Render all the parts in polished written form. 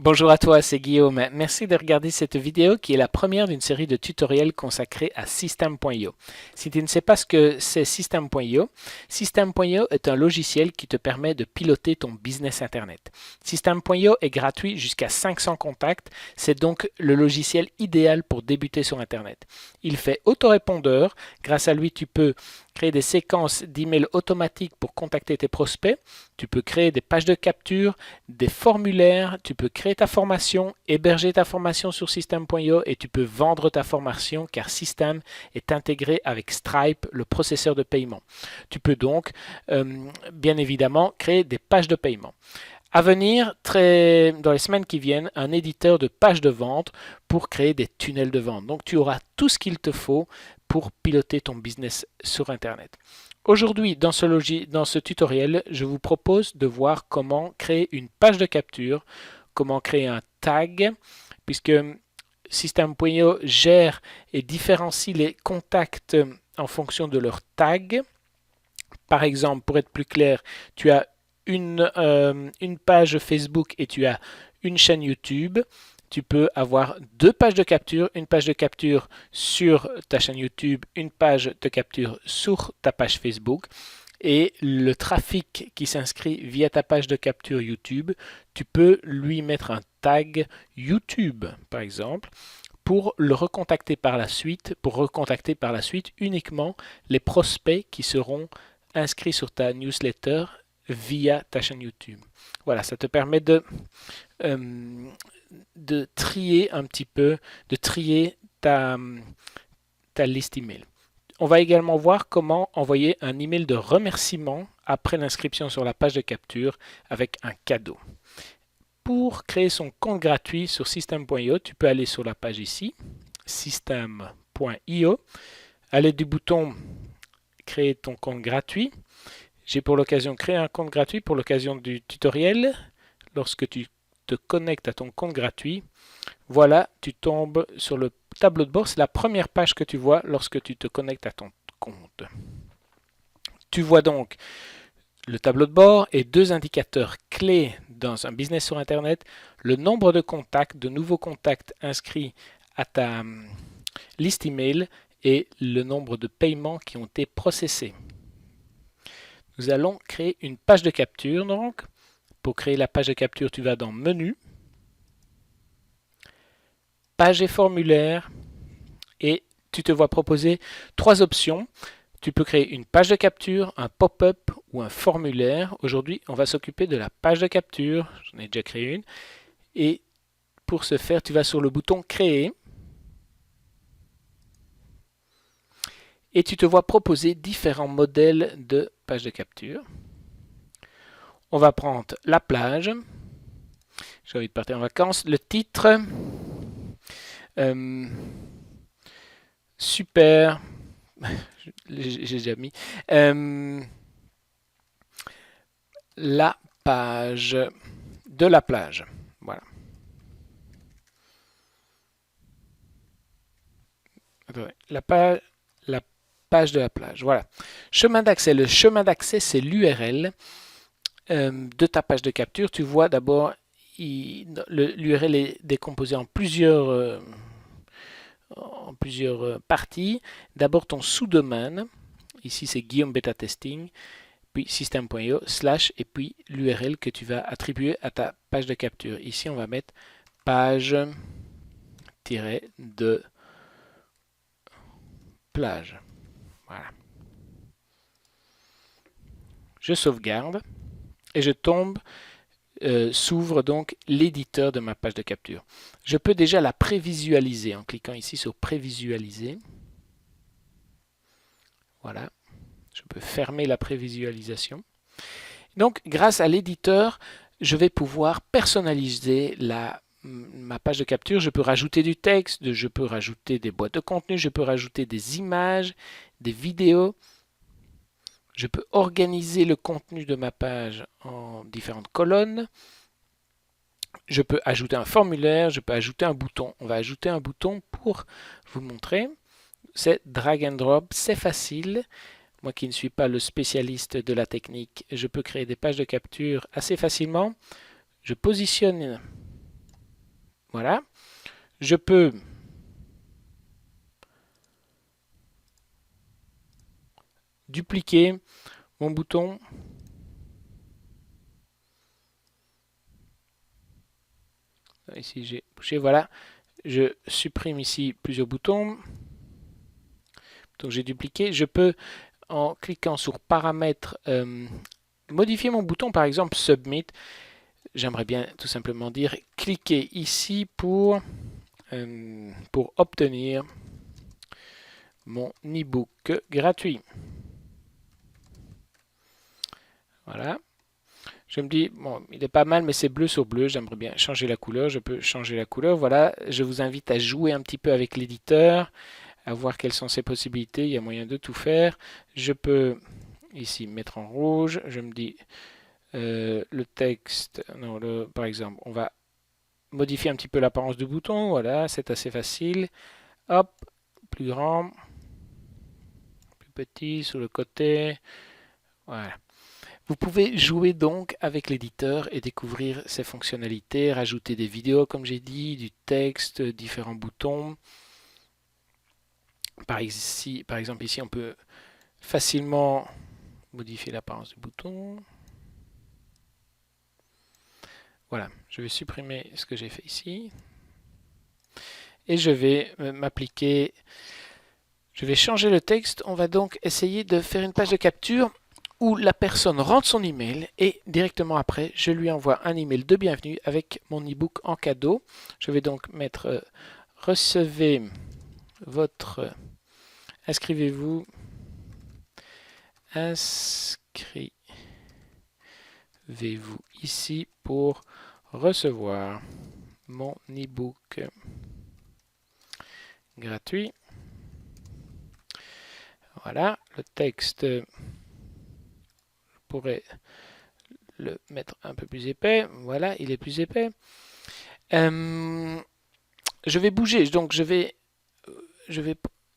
Bonjour à toi, c'est Guillaume. Merci de regarder cette vidéo qui est la première d'une série de tutoriels consacrés à System.io. Si tu ne sais pas ce que c'est System.io, System.io est un logiciel qui te permet de piloter ton business Internet. System.io est gratuit jusqu'à 500 contacts. C'est donc le logiciel idéal pour débuter sur Internet. Il fait autorépondeur. Grâce à lui, tu peux créer des séquences d'emails automatiques pour contacter tes prospects. Tu peux créer des pages de capture, des formulaires, tu peux créer ta formation, héberger ta formation sur System.io et tu peux vendre ta formation car System est intégré avec Stripe, le processeur de paiement. Tu peux donc, bien évidemment, créer des pages de paiement. À venir, dans les semaines qui viennent, un éditeur de pages de vente pour créer des tunnels de vente. Donc tu auras tout ce qu'il te faut pour piloter ton business sur Internet. Aujourd'hui, dans ce tutoriel, je vous propose de voir comment créer une page de capture, comment créer un tag, puisque System.io gère et différencie les contacts en fonction de leur tag. Par exemple, pour être plus clair, tu as une page Facebook et tu as une chaîne YouTube. Tu peux avoir deux pages de capture, une page de capture sur ta chaîne YouTube, une page de capture sur ta page Facebook. Et le trafic qui s'inscrit via ta page de capture YouTube, tu peux lui mettre un tag YouTube, par exemple, pour le recontacter par la suite, uniquement les prospects qui seront inscrits sur ta newsletter via ta chaîne YouTube. Voilà, ça te permet de trier un petit peu, de trier ta liste email. On va également voir comment envoyer un email de remerciement après l'inscription sur la page de capture avec un cadeau. Pour créer son compte gratuit sur System.io, tu peux aller sur la page ici, System.io. À l'aide du bouton Créer ton compte gratuit, j'ai pour l'occasion créé un compte gratuit pour l'occasion du tutoriel. Lorsque tu te connectes à ton compte gratuit, voilà, tu tombes sur le tableau de bord. C'est la première page que tu vois lorsque tu te connectes à ton compte. Tu vois donc le tableau de bord et deux indicateurs clés dans un business sur Internet, le nombre de contacts, de nouveaux contacts inscrits à ta liste email et le nombre de paiements qui ont été processés. Nous allons créer une page de capture donc. Pour créer la page de capture, tu vas dans Menu, Page et formulaire et tu te vois proposer trois options. Tu peux créer une page de capture, un pop-up ou un formulaire. Aujourd'hui, on va s'occuper de la page de capture. J'en ai déjà créé une. Et pour ce faire, tu vas sur le bouton Créer. Et tu te vois proposer différents modèles de page de capture. On va prendre la plage. J'ai envie de partir en vacances. Le titre. Super. J'ai déjà mis. La page de la plage. Voilà. La page de la plage. Voilà. Chemin d'accès. Le chemin d'accès, c'est l'URL de ta page de capture. Tu vois d'abord, l'URL est décomposé en plusieurs parties. D'abord ton sous-domaine. Ici, c'est Guillaume Beta Testing. Puis System.io / et puis l'URL que tu vas attribuer à ta page de capture. Ici, on va mettre page-de plage. Voilà. Je sauvegarde et je tombe, s'ouvre donc l'éditeur de ma page de capture. Je peux déjà la prévisualiser en cliquant ici sur prévisualiser. Voilà. Je peux fermer la prévisualisation. Donc, grâce à l'éditeur, je vais pouvoir personnaliser ma page de capture. Je peux rajouter du texte, je peux rajouter des boîtes de contenu, je peux rajouter des images, des vidéos. Je peux organiser le contenu de ma page en différentes colonnes. Je peux ajouter un formulaire, je peux ajouter un bouton. On va ajouter un bouton pour vous montrer. C'est drag and drop, c'est facile. Moi qui ne suis pas le spécialiste de la technique, je peux créer des pages de capture assez facilement. Je positionne Voilà. Je peux dupliquer mon bouton. Ici, j'ai bougé. Voilà. Je supprime ici plusieurs boutons. Donc, j'ai dupliqué. Je peux, en cliquant sur Paramètres, modifier mon bouton, par exemple Submit. J'aimerais bien tout simplement dire cliquez ici pour obtenir mon e-book gratuit. Voilà. Je me dis, bon, il est pas mal, mais c'est bleu sur bleu. J'aimerais bien changer la couleur. Je peux changer la couleur. Voilà. Je vous invite à jouer un petit peu avec l'éditeur, à voir quelles sont ses possibilités. Il y a moyen de tout faire. Je peux ici mettre en rouge. Je me dis, le texte, non, par exemple, on va modifier un petit peu l'apparence du bouton. Voilà, c'est assez facile. Hop, plus grand, plus petit sur le côté. Voilà. Vous pouvez jouer donc avec l'éditeur et découvrir ses fonctionnalités, rajouter des vidéos comme j'ai dit, du texte, différents boutons. Par exemple ici on peut facilement modifier l'apparence du bouton. Voilà, je vais supprimer ce que j'ai fait ici. Et je vais m'appliquer, je vais changer le texte. On va donc essayer de faire une page de capture où la personne rentre son email et directement après, je lui envoie un email de bienvenue avec mon e-book en cadeau. Je vais donc mettre recevez votre inscrivez-vous ici pour recevoir mon e-book gratuit. Voilà, le texte, je pourrais le mettre un peu plus épais. Voilà, il est plus épais. Je vais bouger, donc je vais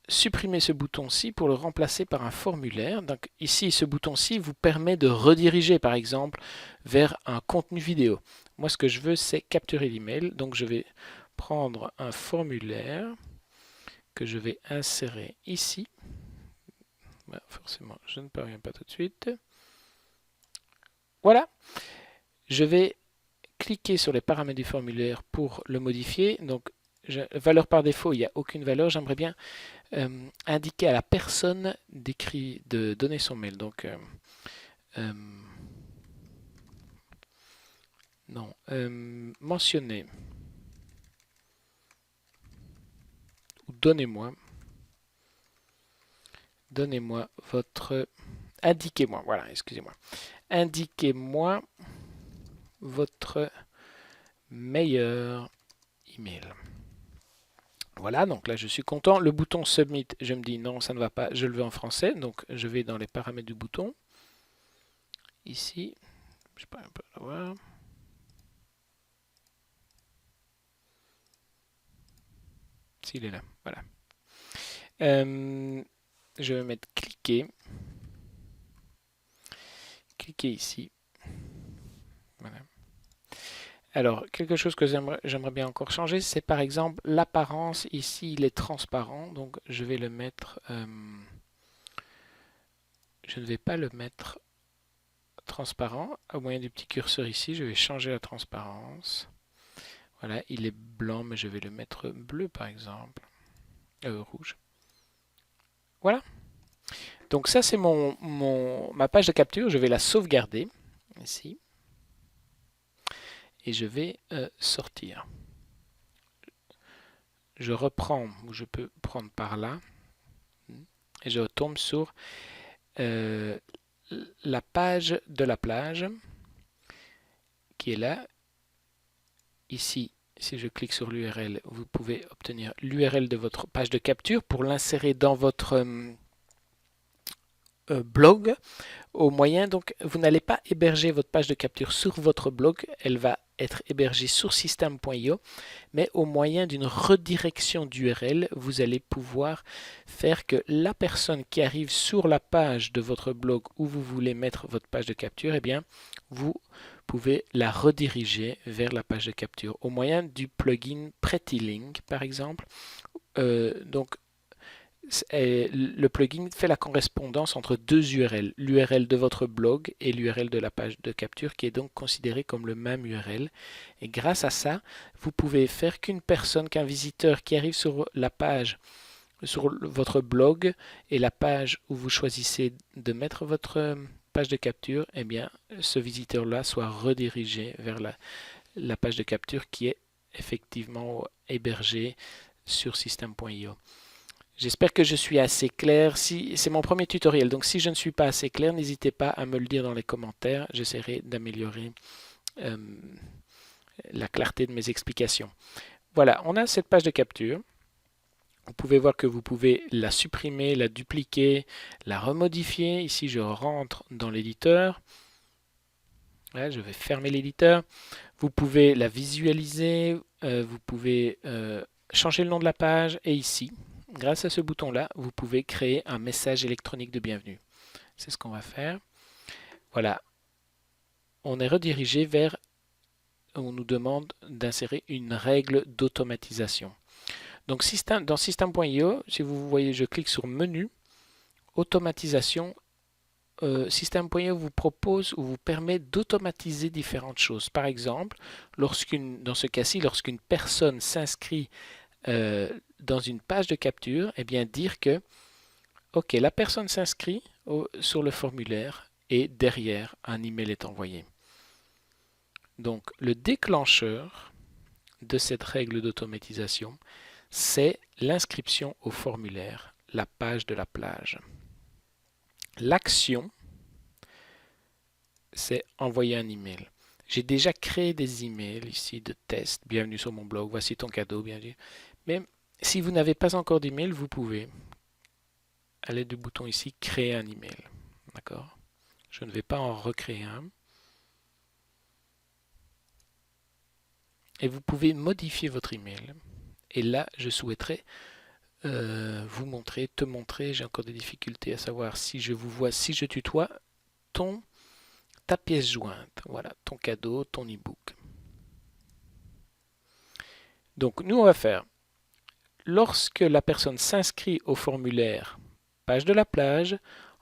supprimer ce bouton-ci pour le remplacer par un formulaire. Donc ici, ce bouton-ci vous permet de rediriger, par exemple, vers un contenu vidéo. Moi, ce que je veux, c'est capturer l'email. Donc je vais prendre un formulaire que je vais insérer ici. Ben, forcément, je ne parviens pas tout de suite. Voilà. Je vais cliquer sur les paramètres du formulaire pour le modifier. Donc, valeur par défaut, il n'y a aucune valeur. J'aimerais bien indiquer à la personne de donner son mail. Donc, non, mentionnez ou donnez-moi votre, indiquez-moi, voilà, excusez-moi, indiquez-moi votre meilleur email. Voilà, donc là je suis content. Le bouton Submit, je me dis non, ça ne va pas, je le veux en français. Donc je vais dans les paramètres du bouton. Ici, je sais pas, un peu voir. S'il est là, voilà. Je vais mettre cliquer. Cliquez ici. Voilà. Alors, quelque chose que j'aimerais bien encore changer, c'est par exemple l'apparence. Ici, il est transparent, donc je vais le mettre... je ne vais pas le mettre transparent. Au moyen du petit curseur ici, je vais changer la transparence. Voilà, il est blanc, mais je vais le mettre bleu par exemple. Rouge. Voilà. Donc ça, c'est ma page de capture. Je vais la sauvegarder ici. Et je vais sortir. Je reprends, ou je peux prendre par là. Et je retombe sur la page de la plage qui est là. Ici, si je clique sur l'URL, vous pouvez obtenir l'URL de votre page de capture pour l'insérer dans votre blog. Au moyen, donc, vous n'allez pas héberger votre page de capture sur votre blog, elle va être hébergée sur system.io, mais au moyen d'une redirection d'URL, vous allez pouvoir faire que la personne qui arrive sur la page de votre blog où vous voulez mettre votre page de capture, eh bien, vous pouvez la rediriger vers la page de capture au moyen du plugin PrettyLink, par exemple. Donc, le plugin fait la correspondance entre deux URL, l'URL de votre blog et l'URL de la page de capture, qui est donc considérée comme le même URL. Et grâce à ça, vous pouvez faire qu'un visiteur qui arrive sur la page, sur votre blog et la page où vous choisissez de mettre votre page de capture, eh bien, ce visiteur-là soit redirigé vers la page de capture qui est effectivement hébergée sur System.io. J'espère que je suis assez clair. C'est mon premier tutoriel, donc si je ne suis pas assez clair, n'hésitez pas à me le dire dans les commentaires. J'essaierai d'améliorer la clarté de mes explications. Voilà, on a cette page de capture. Vous pouvez voir que vous pouvez la supprimer, la dupliquer, la remodifier. Ici, je rentre dans l'éditeur. Là, je vais fermer l'éditeur. Vous pouvez la visualiser. Vous pouvez changer le nom de la page. Et ici, grâce à ce bouton-là, vous pouvez créer un message électronique de bienvenue. C'est ce qu'on va faire. Voilà. On est redirigé vers... On nous demande d'insérer une règle d'automatisation. Donc dans System.io, si vous voyez, je clique sur Menu, Automatisation. System.io vous propose ou vous permet d'automatiser différentes choses. Par exemple, dans ce cas-ci, lorsqu'une personne s'inscrit dans une page de capture, eh bien dire que ok, la personne s'inscrit sur le formulaire et derrière un email est envoyé. Donc le déclencheur de cette règle d'automatisation, c'est l'inscription au formulaire, la page de la plage. L'action, c'est envoyer un email. J'ai déjà créé des emails ici de test. Bienvenue sur mon blog, voici ton cadeau, bienvenue. Mais si vous n'avez pas encore d'email, vous pouvez, à l'aide du bouton ici, créer un email. D'accord? Je ne vais pas en recréer un. Et vous pouvez modifier votre email. Et là, je souhaiterais vous montrer, te montrer, j'ai encore des difficultés à savoir si je vous vois, si je tutoie, ta pièce jointe. Voilà, ton cadeau, ton e-book. Donc, nous, on va faire, lorsque la personne s'inscrit au formulaire, page de la plage,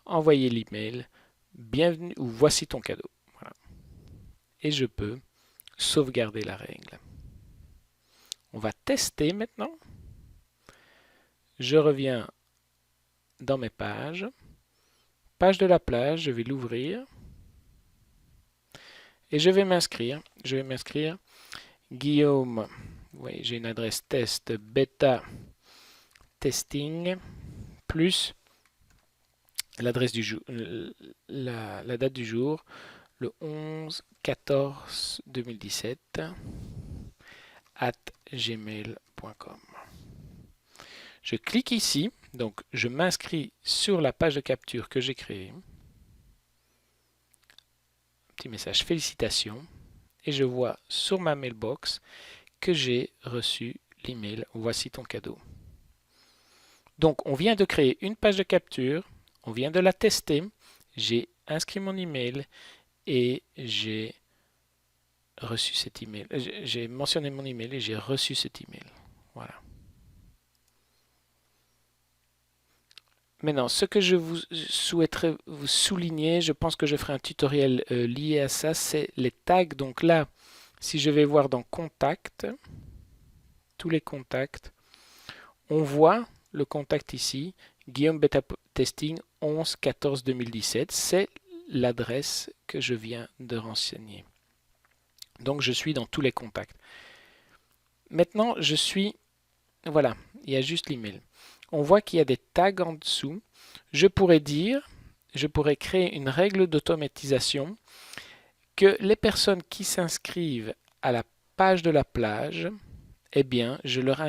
envoyer l'email, bienvenue ou voici ton cadeau. Voilà. Et je peux sauvegarder la règle. On va tester maintenant. Je reviens dans mes pages. Page de la plage, je vais l'ouvrir. Et je vais m'inscrire. Je vais m'inscrire. Guillaume, oui, j'ai une adresse test bêta testing plus l'adresse du jour, la date du jour, le 11-14-2017 @gmail.com. Je clique ici, donc je m'inscris sur la page de capture que j'ai créée. Petit message félicitations et je vois sur ma mailbox que j'ai reçu l'email voici ton cadeau. Donc on vient de créer une page de capture, on vient de la tester, j'ai inscrit mon email et j'ai reçu cet email. J'ai mentionné mon email et j'ai reçu cet email. Voilà. Maintenant, ce que je vous souhaiterais vous souligner, je pense que je ferai un tutoriel lié à ça, c'est les tags. Donc là, si je vais voir dans Contact, tous les contacts, on voit le contact ici, Guillaume Beta Testing 11-14-2017, c'est l'adresse que je viens de renseigner. Donc je suis dans tous les contacts. Maintenant, voilà, il y a juste l'email. On voit qu'il y a des tags en dessous. Je pourrais créer une règle d'automatisation que les personnes qui s'inscrivent à la page de la plage, eh bien, je leur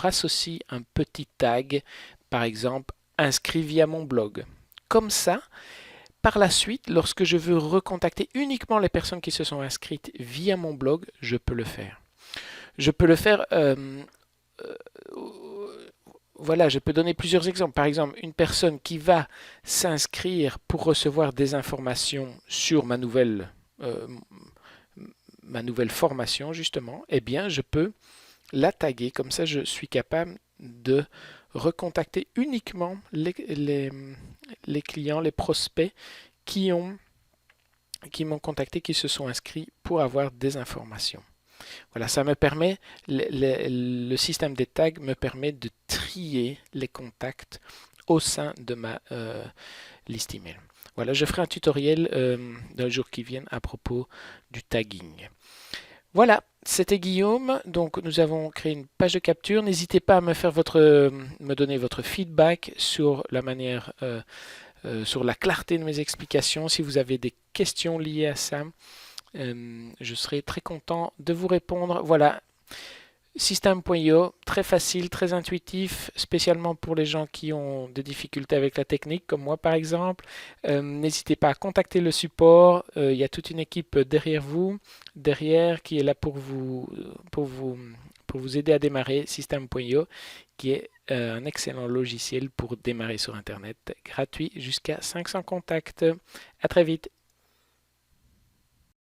associe un petit tag, par exemple, inscrit via mon blog. Comme ça, par la suite, lorsque je veux recontacter uniquement les personnes qui se sont inscrites via mon blog, je peux le faire. Je peux le faire... voilà, je peux donner plusieurs exemples. Par exemple, une personne qui va s'inscrire pour recevoir des informations sur ma nouvelle ma nouvelle formation justement, eh bien je peux la taguer. Comme ça, je suis capable de recontacter uniquement les clients, les prospects qui m'ont contacté, qui se sont inscrits pour avoir des informations. Voilà, ça me permet, le système des tags me permet de trier les contacts au sein de ma liste email. Voilà, je ferai un tutoriel dans les jours qui viennent à propos du tagging. Voilà, c'était Guillaume. Donc, nous avons créé une page de capture. N'hésitez pas à me donner votre feedback sur la manière, sur la clarté de mes explications. Si vous avez des questions liées à ça, je serai très content de vous répondre. Voilà, System.io, très facile, très intuitif, spécialement pour les gens qui ont des difficultés avec la technique, comme moi par exemple. N'hésitez pas à contacter le support. Il y a toute une équipe derrière vous, qui est là pour vous aider à démarrer System.io, qui est un excellent logiciel pour démarrer sur Internet, gratuit jusqu'à 500 contacts. À très vite.